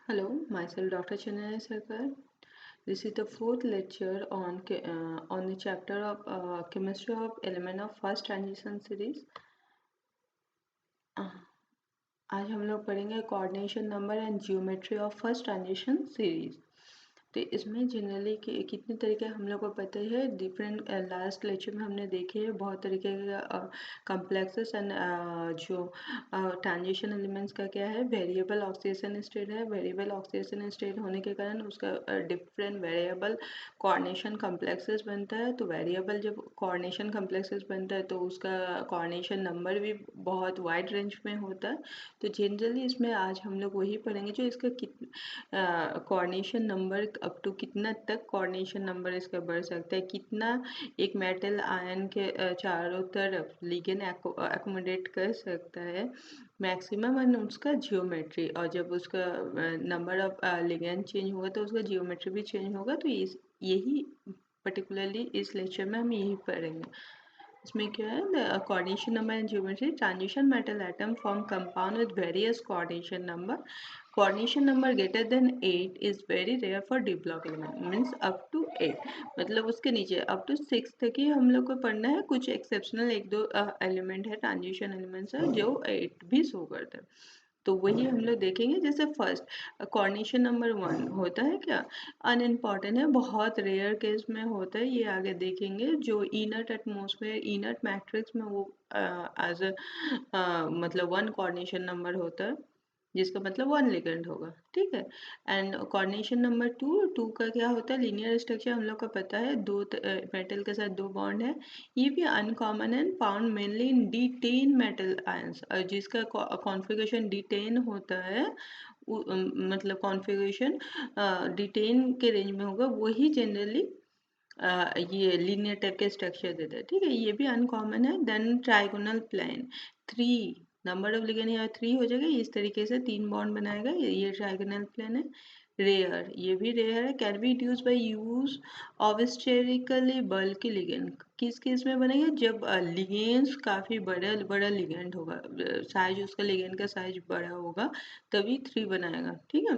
Hello, myself Dr. Chinmay Sarkar. This is the fourth lecture on the chapter of chemistry of element of first transition series. Uh, आज हम लोग पढ़ेंगे coordination number and geometry of first transition series. तो इसमें generally कितने तरीके हम लोग को पता है डिफरेंट लास्ट लेक्चर में हमने देखे हैं बहुत तरीके के कम्प्लेक्सेस एंड जो ट्रांजिशन एलिमेंट्स का क्या है वेरिएबल ऑक्सीडेशन स्टेट है वेरिएबल ऑक्सीडेशन स्टेट होने के कारण उसका डिफरेंट वेरिएबल कोऑर्डिनेशन कम्प्लेक्सेस बनता है तो वेरिएबल जब कोऑर्डिनेशन कम्प्लेक्सेस बनता है तो उसका कोऑर्डिनेशन नंबर भी बहुत वाइड रेंज में होता है तो जनरली इसमें आज हम लोग वही पढ़ेंगे जो इसका कोऑर्डिनेशन नंबर अप टू कितना तक कोऑर्डिनेशन नंबर इसका बढ़ सकता है कितना एक मेटल आयन के चारों तरफ लिगेंड एकोमोडेट कर सकता है मैक्सिमम एंड उसका जियोमेट्री और जब उसका नंबर ऑफ लिगेंड चेंज होगा तो उसका जियोमेट्री भी चेंज होगा तो यही पर्टिकुलरली इस लेक्चर में हम यही पढ़ेंगे इसमें क्या है coordination number and geometry transition metal atom form compound with various coordination number greater than 8 is very rare for d block element means up to 8 मतलब उसके नीचे up to 6 तक ही हम लोग को पढ़ना है कुछ एक्सेप्शनल एक दो एलिमेंट है ट्रांजिशन एलिमेंट्स है जो 8 भी शो करते हैं तो वही हम लोग देखेंगे जैसे फर्स्ट कोऑर्डिनेशन नंबर 1 होता है क्या अनइम्पॉर्टेंट है बहुत रेयर केस में होता है ये आगे देखेंगे जो इनर्ट एटमॉस्फेयर इनर्ट मैट्रिक्स में वो एज मतलब 1 कोऑर्डिनेशन नंबर होता है जिसका मतलब 1 लिगेंड होगा ठीक है एंड कोऑर्डिनेशन नंबर 2 का क्या होता है लीनियर स्ट्रक्चर हम लोग का पता है दो मेटल के साथ दो बॉन्ड है ये भी uncommon and found mainly in D10 metal ions और जिसका कॉन्फ़िगरेशन D10 होता है मतलब कॉन्फ़िगरेशन D10 के रेंज में होगा वही जनरली ये लीनियर टाइप के स्ट्रक्चर देता है ठीक है ये भी अनकॉमन है then trigonal plane 3 number of ligand यहाँ 3 हो जाएगा इस तरीके से 3 बॉन्ड बनाएगा ये ट्राइगोनल प्लेन है रेयर ये भी रेयर है can be use by use of sterically bulky ligand किस केस में बनेगा जब लिगेंड्स काफ़ी बड़ा लिगेंड होगा साइज उसका लिगेंड का साइज बड़ा होगा तभी 3 बनाएगा ठीक है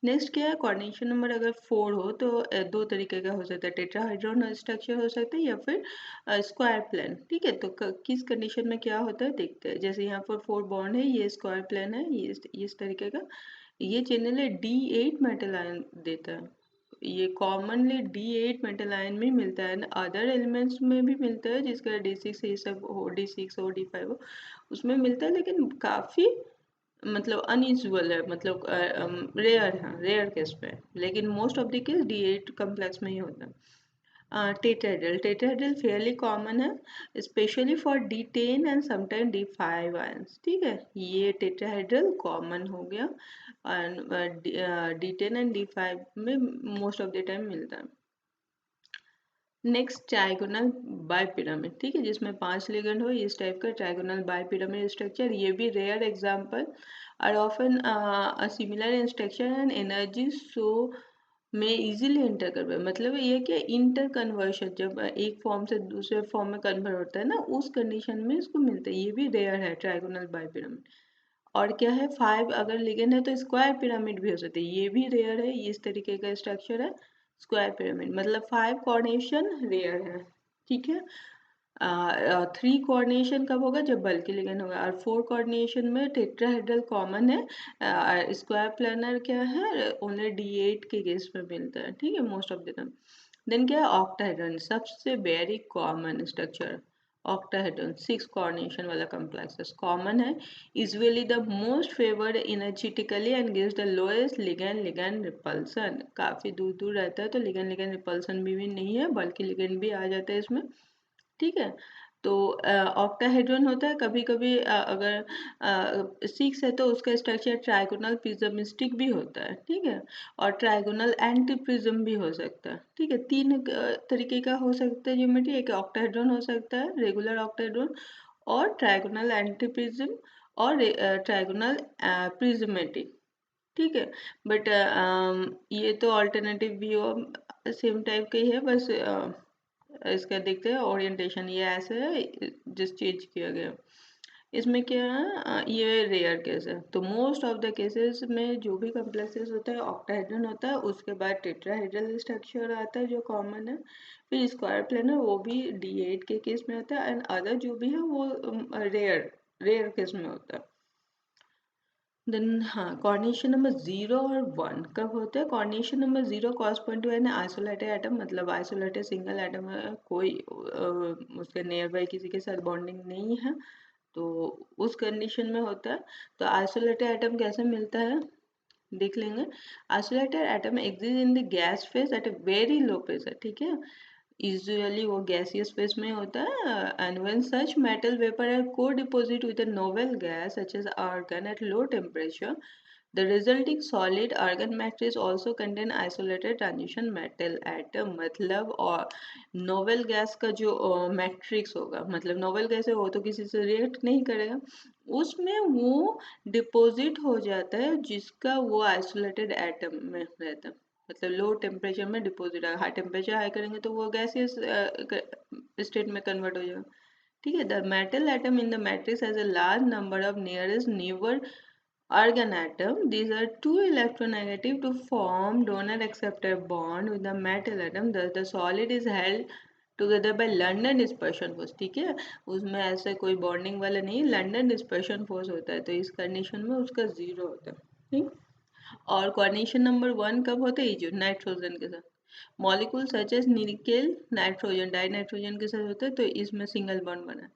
नेक्स्ट क्या है कोऑर्डिनेशन नंबर अगर 4 हो तो दो तरीके का हो सकता है टेट्राहाइड्रॉन स्ट्रक्चर हो सकता है या फिर स्क्वायर प्लेन ठीक है तो किस कंडीशन में क्या होता है देखते हैं जैसे यहाँ पर 4 बॉन्ड है ये स्क्वायर प्लेन है ये इस तरीके का ये जनरली D8 मेटल आयन देता है ये कॉमनली D8 मेटल आयन में मिलता है अदर एलिमेंट्स में भी मिलता है जिसका D6 ये सब हो D6 हो D5 हो उसमें मिलता है लेकिन काफ़ी मतलब अनयूजुअल है मतलब रेयर है रेयर केस पे लेकिन most of the case D8 complex में ही होता है टेट्राहेड्रल फेयरली कॉमन है specially for D10 and sometime D5 ions ठीक है ये टेट्राहेड्रल कॉमन हो गया एंड D10 एंड D5 में मोस्ट ऑफ द टाइम मिलता है नेक्स्ट ट्राइगोनल बाइपिरामिड ठीक है जिसमें 5 लिगेंड हो इस टाइप का ट्राइगोनल बाइपिरामिड स्ट्रक्चर ये भी rare example are often similar in structure and energy so में इजीली इंटर कर मतलब ये कि इंटर कन्वर्शन जब एक फॉर्म से दूसरे फॉर्म में कन्वर्ट होता है ना उस कंडीशन में इसको मिलता है ये भी रेयर है ट्राइगोनल बाइपिरामिड और क्या है 5 अगर लिगेंड है तो स्क्वायर पिरामिड भी हो सकता है ये भी रेयर है इस तरीके का स्ट्रक्चर है स्क्वायर पिरामिड मतलब 5 कोऑर्डिनेशन रेयर है ठीक है 3 कोऑर्डिनेशन कब होगा जब बल्कि लिगेंड होगा और 4 कोऑर्डिनेशन में टेट्राहेड्रल कॉमन है स्क्वायर प्लानर क्या है ओनली D8 के केस में मिलता है ठीक है most of the time then क्या है ऑक्टाहेड्रन सबसे very common structure octahedron 6 coordination वाला कॉम्प्लेक्सेस कॉमन है usually the most favored energetically and gives the lowest ligand repulsion काफ़ी दूर दूर रहता है तो ligand repulsion भी नहीं है बल्कि ligand भी आ जाता है इसमें ठीक है तो ऑक्टाहेड्रन होता है कभी कभी अगर 6 है तो उसका स्ट्रक्चर ट्राइगोनल प्रिज्मिस्टिक भी होता है ठीक है और ट्राइगोनल एंटी प्रिज्म भी हो सकता है ठीक है 3 तरीके का हो सकता है ज्योमेट्री एक ऑक्टाहेड्रन हो सकता है रेगुलर ऑक्टाहेड्रन और ट्राइगोनल एंटी प्रिज्म और ट्राइगोनल प्रिज्मेटिक ठीक है बट ये तो ऑल्टरनेटिव व्यू सेम टाइप का ही है बस इसका देखते हैं ओरिएंटेशन ये ऐसे है जिस चेंज किया गया इसमें क्या है, ये रेयर केस है। तो मोस्ट ऑफ द केसेस में जो भी कॉम्प्लेक्सेस होता है ऑक्टाहेड्रन होता है, उसके बाद टेट्राहेड्रल स्ट्रक्चर आता है जो कॉमन है, फिर स्क्वायर प्लेनर वो भी D8 के केस में होता है, एंड अदर जो भी है वो रेयर रेयर केस में होता है। देन हाँ, कोऑर्डिनेशन नंबर 0 और 1 कब होते हैं? Coordination number 0 correspond to an isolated atom, मतलब आइसोलेटेड सिंगल एटम है, कोई उसके नियर बाई किसी के साथ बॉन्डिंग नहीं है, तो उस कंडीशन में होता है। तो आइसोलेटेड एटम कैसे मिलता है देख लेंगे। Isolated atom exist in the gas phase at a very low pressure, ठीक है, यूजुअली वो गैसियस फेज में होता है, and when such metal vapour are को deposit with a noble gas such as argon at low temperature, the resulting solid argon matrix also contain isolated transition metal atom, मतलब और novel gas का जो matrix होगा, मतलब noble gas है वो तो किसी से रिएक्ट नहीं करेगा, उसमें वो डिपॉजिट हो जाता है जिसका वो आइसोलेटेड एटम में रहता है, मतलब लो टेम्परेचर में डिपॉजिट है। हाई टेम्परेचर हाई करेंगे तो वो गैसियस स्टेट में कन्वर्ट हो जाएगा, ठीक है। The metal atom in the matrix has a large number of nearest neighbour argon atom. These are too electronegative to form donor acceptor bond with the metal atom. Thus the solid is held together by London dispersion force, ठीक है, उसमें ऐसे कोई bonding वाला नहीं, London dispersion force होता है, तो इस कंडीशन में उसका 0 होता है, ठीक। और कोऑर्डिनेशन नंबर 1 कब होता है? जो नाइट्रोजन के साथ molecule such as nickel nitrogen dinitrogen के साथ होता है, तो इसमें सिंगल बॉन्ड बना है।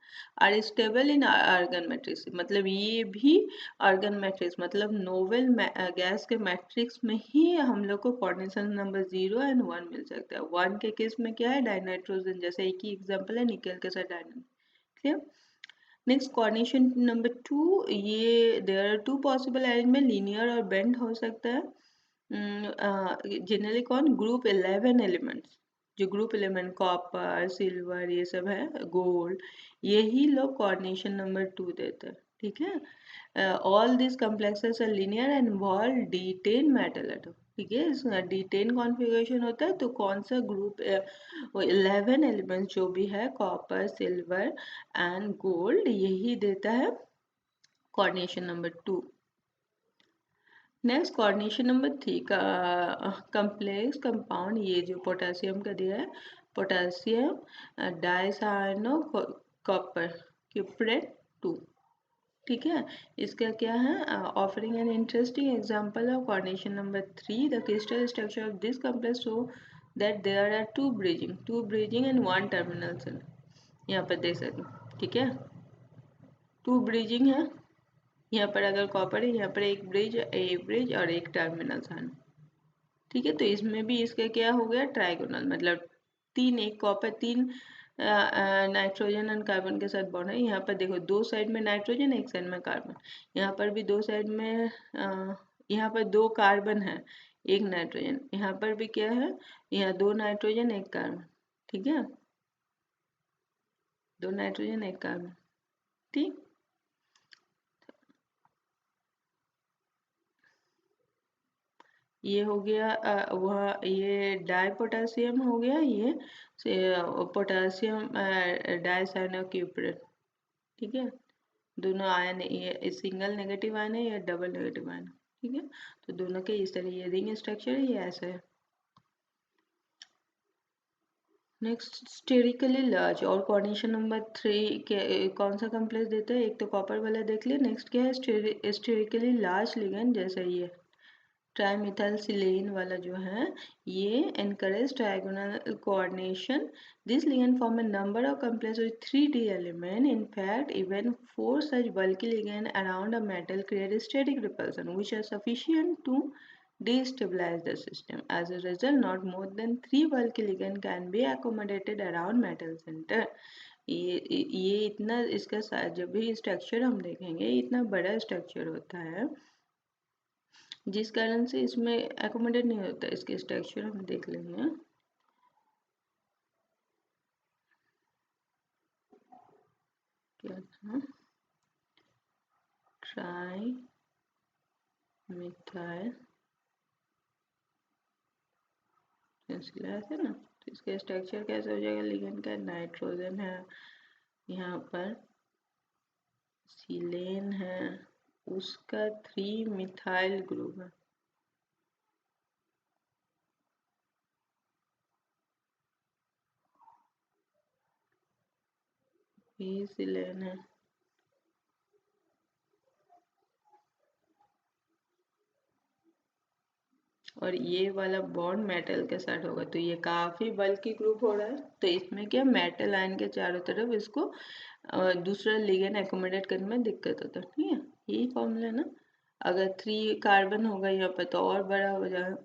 Are stable in argon matrix, मतलब ये भी आर्गन मैट्रिक्स, मतलब नोवेल गैस के मैट्रिक्स में ही हम लोग को कोऑर्डिनेशन नंबर 0 एंड 1 मिल सकता है। 1 के केस में क्या है, डाइनाइट्रोजन, जैसे एक ही एग्जाम्पल है निकेल के साथ dinitrogen, clear. Next coordination number 2, ये there are two possible arrangement, linear और बेंड हो सकता है। जनरली कौन? ग्रुप 11 एलिमेंट्स, जो ग्रुप एलिमेंट कॉपर सिल्वर ये सब है, गोल्ड, यही लोग कोऑर्डिनेशन नंबर 2 देते हैं, ठीक है। All this complexes are linear and involve D10 metal atom, ठीक है। D10 कॉन्फ़िगरेशन होता है, तो कौन सा ग्रुप, वो 11 एलिमेंट्स जो भी है कॉपर सिल्वर एंड गोल्ड, यही देता है coordination number 2। Next coordination number 3 का कम्प्लेक्स कंपाउंड, ये जो पोटेशियम का दिया है, पोटेशियम डाइसाइनो कॉपर क्यूप्रेट 2, ठीक है। इसका क्या है, offering an interesting example of coordination number 3, the crystal structure of this complex show that there are two bridging and one terminal cell, यहाँ पर देख सकते हैं, ठीक है, टू ब्रिजिंग है, यहाँ पर अगर कॉपर है, यहाँ पर एक ब्रिज, ए ब्रिज और एक टर्मिनल सन, ठीक है। तो इसमें भी इसका क्या हो गया, ट्राइगोनल, मतलब तीन, एक कॉपर, तीन नाइट्रोजन एंड कार्बन के साथ बॉन्ड है। यहाँ पर देखो दो साइड में नाइट्रोजन एक साइड में कार्बन, यहाँ पर भी दो साइड में यहाँ पर दो कार्बन है एक नाइट्रोजन, यहाँ पर भी क्या है, यहाँ दो नाइट्रोजन एक कार्बन, ठीक है, दो नाइट्रोजन एक कार्बन, ठीक। ये हो गया वह, ये डाई पोटेशियम हो गया, ये पोटेशियम डाइसाइनोक्यूप्रेट, ठीक है, दोनों आयन, ये सिंगल नेगेटिव आयन है या डबल नेगेटिव आयन, ठीक है। तो दोनों के इस तरह ये रिंग स्ट्रक्चर है, ये ऐसा है। नेक्स्ट स्टेरिकली लार्ज, और कोऑर्डिनेशन नंबर 3 के कौन सा कॉम्प्लेक्स देता है? एक तो कॉपर वाला देख लिया, नेक्स्ट क्या है, स्टेरिकली लार्ज लिगेंड, जैसे ये ट्राईमिथाइल सिलेन वाला जो है, ये encourage trigonal coordination. This ligand form a number of complexes with 3D element. In fact, even 4 such bulky ligand around a metal create static repulsion, which are sufficient to destabilize the system. As a result, not more than 3 bulky ligand can be accommodated around metal center. ये इतना, इसका जब भी structure हम देखेंगे इतना बड़ा structure होता है, जिस कारण से इसमें एकोमोडेट नहीं होता। इसके स्ट्रक्चर हम देख लेंगे, क्या था, ट्राई मिथाइल है ना, तो इसका स्ट्रक्चर कैसे हो जाएगा, लिगेंड का नाइट्रोजन है, यहाँ पर सिलेन है उसका 3 मिथाइल ग्रुप है, ये सिलेन है और ये वाला बॉन्ड मेटल के साथ होगा, तो ये काफी बल्की ग्रुप हो रहा है। तो इसमें क्या मेटल आयन के चारों तरफ इसको दूसरा लिगेंड एकोमोडेट करने में दिक्कत होता है। ठीक है, यही फॉर्मूला है ना। अगर 3 कार्बन होगा यहाँ पर तो और बड़ा हो जाएगा,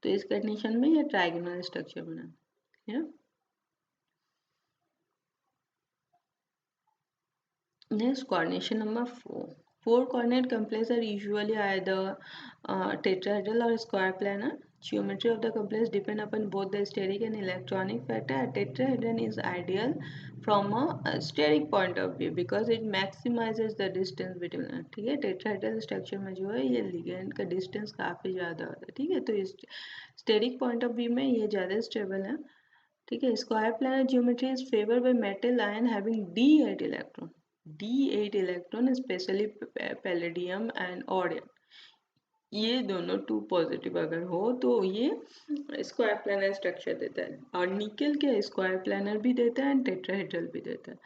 तो इस कंडीशन में ये ट्राइगोनल स्ट्रक्चर बना है। Next, coordination number 4. Four coordinate complexes are usually either tetrahedral or square planar. Geometry of the complex depend upon both the steric and electronic factor. A tetrahedron is ideal from a steric point of view because it maximizes the distance between. ठीक है, tetrahedral structure में जो है ये ligand का distance काफ़ी ज़्यादा होता है। ठीक है, तो इस steric point of view में ये ज़्यादा stable है। ठीक है, square planar geometry is favour by metal ion having D8 electron specially palladium and ऑडियम। ये दोनों 2 पॉजिटिव अगर हो तो ये स्क्वायर प्लानर स्ट्रक्चर देता है, और निकल के स्क्वायर प्लानर भी देता है एंड टेट्राहेड्रल भी देता है।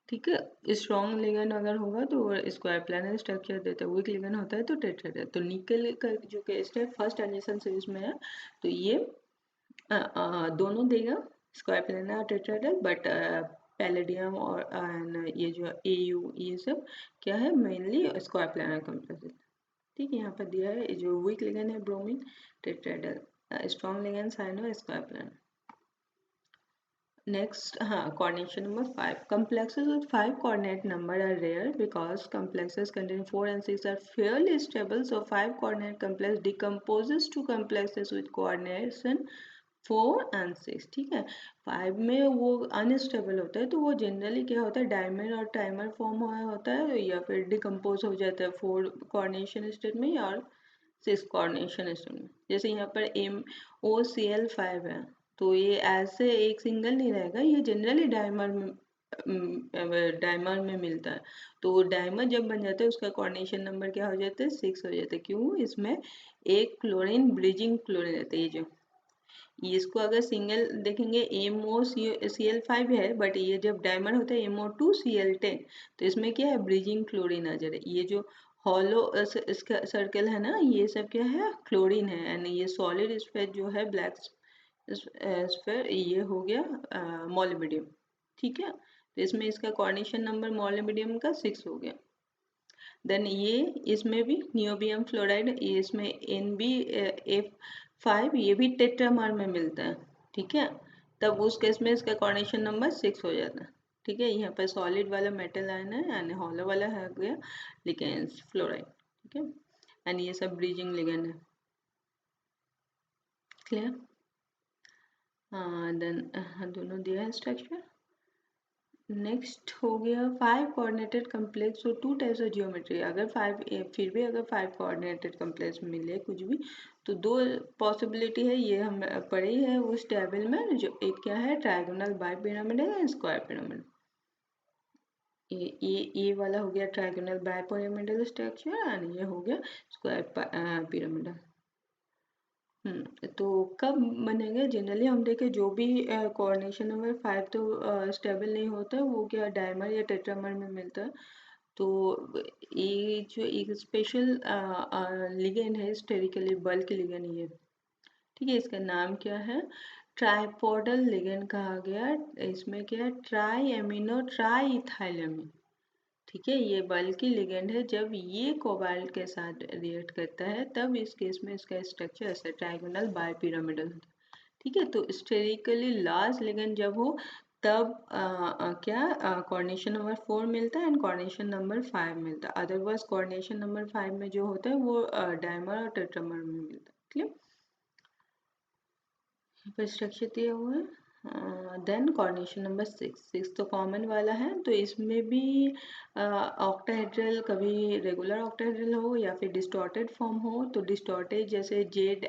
ठीक है, स्ट्रॉन्ग लिगेंड अगर होगा तो स्क्वायर प्लानर स्ट्रक्चर देता है, वीक लिगेंड होता है तो टेट्राहेड्रल। तो निकल का जो केस है फर्स्ट एडिशन सीरीज में है, तो ये दोनों देगा स्क्वायर प्लानर और टेट्राहेड्रल, बट पैलेडियम और ये जो AU ये सब क्या है मेनली स्क्वायर प्लानर कॉम्प्लेक्स। ठीक है, यहाँ पर दिया है जो वीक लिगेंड है bromine tetrahedral, strong ligand cyano square planar. Next, coordination number 5. Complexes with 5 coordinate number are rare because complexes containing 4 and 6 are fairly stable. So 5 coordinate complex decomposes to complexes with coordination 4 and 6. ठीक है, 5 में वो unstable होता है तो वो generally क्या होता है डायमंड और टाइमर फॉर्म होता है या फिर डिकम्पोज हो जाता है 4 कोऑर्डिनेशन स्टेट में और 6 कोऑर्डिनेशन स्टेट में। जैसे यहाँ पर MOCl5 है तो ये ऐसे एक सिंगल नहीं रहेगा, ये जनरली डायमर में मिलता है। तो डायमर जब बन जाता है उसका कोऑर्डिनेशन नंबर क्या हो जाता है 6 हो जाता है। क्यों, इसमें एक क्लोरीन ब्रिजिंग क्लोरीन रहता है। ये जो इसको अगर सिंगल देखेंगे MOCl5 है, बट ये जब डायमर होता है MO2Cl10 तो इसमें क्या है ब्रिजिंग क्लोरीन आ जा रहा है। ये जो हॉलो इसका सर्कल है ना ये सब क्या है क्लोरीन है, एंड ये सॉलिड स्फीयर जो है ब्लैक स्फीयर ये हो गया मोलिबिडियम। ठीक है, तो इसमें इसका कोऑर्डिनेशन नंबर मोलिबिडियम का 6 हो गया। देन ये इसमें भी नियोबियम फ्लोराइड इसमें NbF5 ये भी टेट्रामर में मिलता है। ठीक है, तब उस केस में इसका कोऑर्डिनेशन नंबर 6 हो जाता है। ठीक है, यहाँ पर सॉलिड वाला मेटल आयन है यानी हॉलो वाला है गया लेकिन फ्लोराइड। ठीक है, एंड ये सब ब्रीजिंग लिगेंड है। क्लियर, देन दोनों दिया है स्ट्रक्चर। नेक्स्ट हो गया 5 कोऑर्डिनेटेड कम्प्लेक्स। तो 2 टाइप्स ऑफ जियोमेट्री, अगर 5 फिर भी अगर 5 कोऑर्डिनेटेड कम्प्लेक्स मिले कुछ भी तो 2 पॉसिबिलिटी है, ये हम पढ़े है उस टेबल में। जो एक क्या है trigonal bi pyramidal and square pyramid. ये वाला हो गया trigonal bi pyramidal structure and ये हो गया स्क्वायर पिरामिडल। तो कब बनेंगे जनरली हम देखें जो भी कोऑर्डिनेशन नंबर 5 तो स्टेबल नहीं होता वो क्या डायमर या टेट्रामर में मिलता है। तो ये जो एक स्पेशल लिगेंड है स्टेरिकली बल्क लिगेंड ये। ठीक है, इसका नाम क्या है ट्राइपोडल लिगेंड कहा गया। इसमें क्या है ट्राई एमिनो ट्राई इथाइलमिन। ठीक है, ये बल्कि लिगेंड है, जब ये कोबाल्ट के साथ रिएक्ट करता है तब इस केस में इसका स्ट्रक्चर ऐसा ट्राइगोनल बाय पिरामिडल होता है। ठीक है, तो स्टेरिकली लार्ज लिगेंड जब हो तब क्या कोऑर्डिनेशन नंबर 4 मिलता है एंड कोऑर्डिनेशन नंबर 5 मिलता है। अदरवाइज कोऑर्डिनेशन नंबर 5 में जो होता है वो डायमर और टेट्रामर में मिलता है। क्लियर, यहाँ पर स्ट्रक्चर दिया हुआ है। देन कोऑर्डिनेशन नंबर 6 तो कॉमन वाला है, तो इसमें भी ऑक्टाहेड्रल कभी रेगुलर ऑक्टाहेड्रल हो या फिर डिस्टॉर्टेड फॉर्म हो। तो डिस्टॉर्टेड जैसे जेड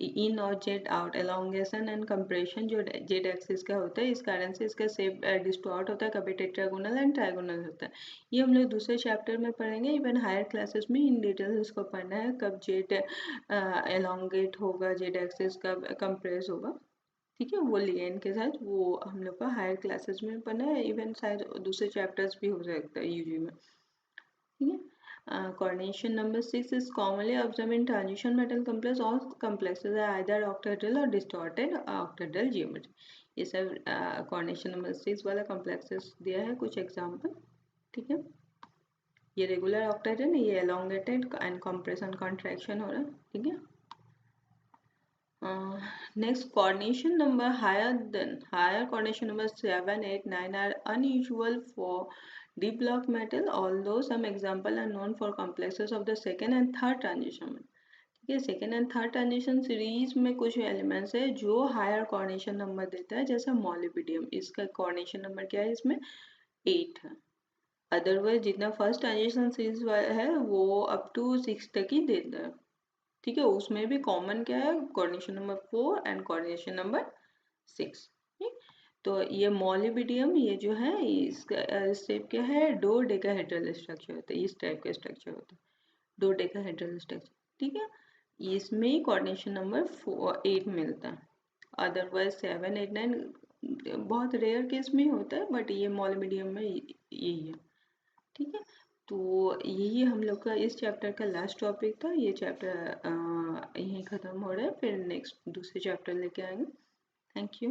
इन और Z out, elongation and compression जो जेड एक्सिस का होता है, इस कारण से इसका शेप डिस्टॉर्ट होता है, कभी टेट्रागोनल एंड ट्राइगोनल होता है। ये हम लोग दूसरे चैप्टर में पढ़ेंगे, इवन हायर क्लासेस में इन डिटेल इसको पढ़ना है, कब जेड एलोंगेट होगा, जेड एक्सिस कब कंप्रेस होगा। ठीक है, वो लिगेंड के साथ वो हम लोग का हायर क्लासेस में पढ़ना है, इवन शायद दूसरे चैप्टर्स भी हो सकता है यूजी में। ठीक है, coordination number 6 is commonly observe in transition metal complex और कॉम्प्लेक्सेस आर आइदर ऑक्टाहेड्रल और डिस्टॉर्टेड ऑक्टाहेड्रल जियोमेट्री। ये सब कोऑर्डिनेशन नंबर 6 वाला कॉम्प्लेक्सेस दिया है, कुछ एग्जांपल। ठीक है, ये रेगुलर ऑक्टाहेड्रल, ये एलोंगेटेड एंड कंप्रेशन कॉन्ट्रैक्शन हो रहा है। ठीक है, next coordination number higher coordination number 7, 8, 9 are unusual for deep block metal, although some example are known for complexes of the second and third transition. ठीक है, second and third transition series में कुछ elements है जो higher coordination number देता है, जैसे मॉलिबिडियम, इसका कोऑर्डिनेशन नंबर क्या है, इसमें 8 है। अदरवाइज जितना फर्स्ट ट्रांजिशन सीरीज है वो अप टू 6 तक ही देता है। ठीक है, उसमें भी कॉमन क्या है, coordination number 4 and coordination number 6। ठीक, तो ये मॉलिबिडियम ये जो है इसका स्टेप क्या है, डो डेकाहेड्रल स्ट्रक्चर होता है, इस टाइप का स्ट्रक्चर होता है, डो डेकाहेड्रल स्ट्रक्चर। ठीक है, इसमें कोऑर्डिनेशन नंबर 8 मिलता है, अदरवाइज 7, 8, 9 बहुत रेयर केस में होता है, बट ये मॉलिबिडियम में यही है। ठीक है, तो यही हम लोग का इस चैप्टर का लास्ट टॉपिक था। ये चैप्टर यहीं ख़त्म हो रहा है, फिर नेक्स्ट दूसरे चैप्टर लेके आएंगे। Thank you.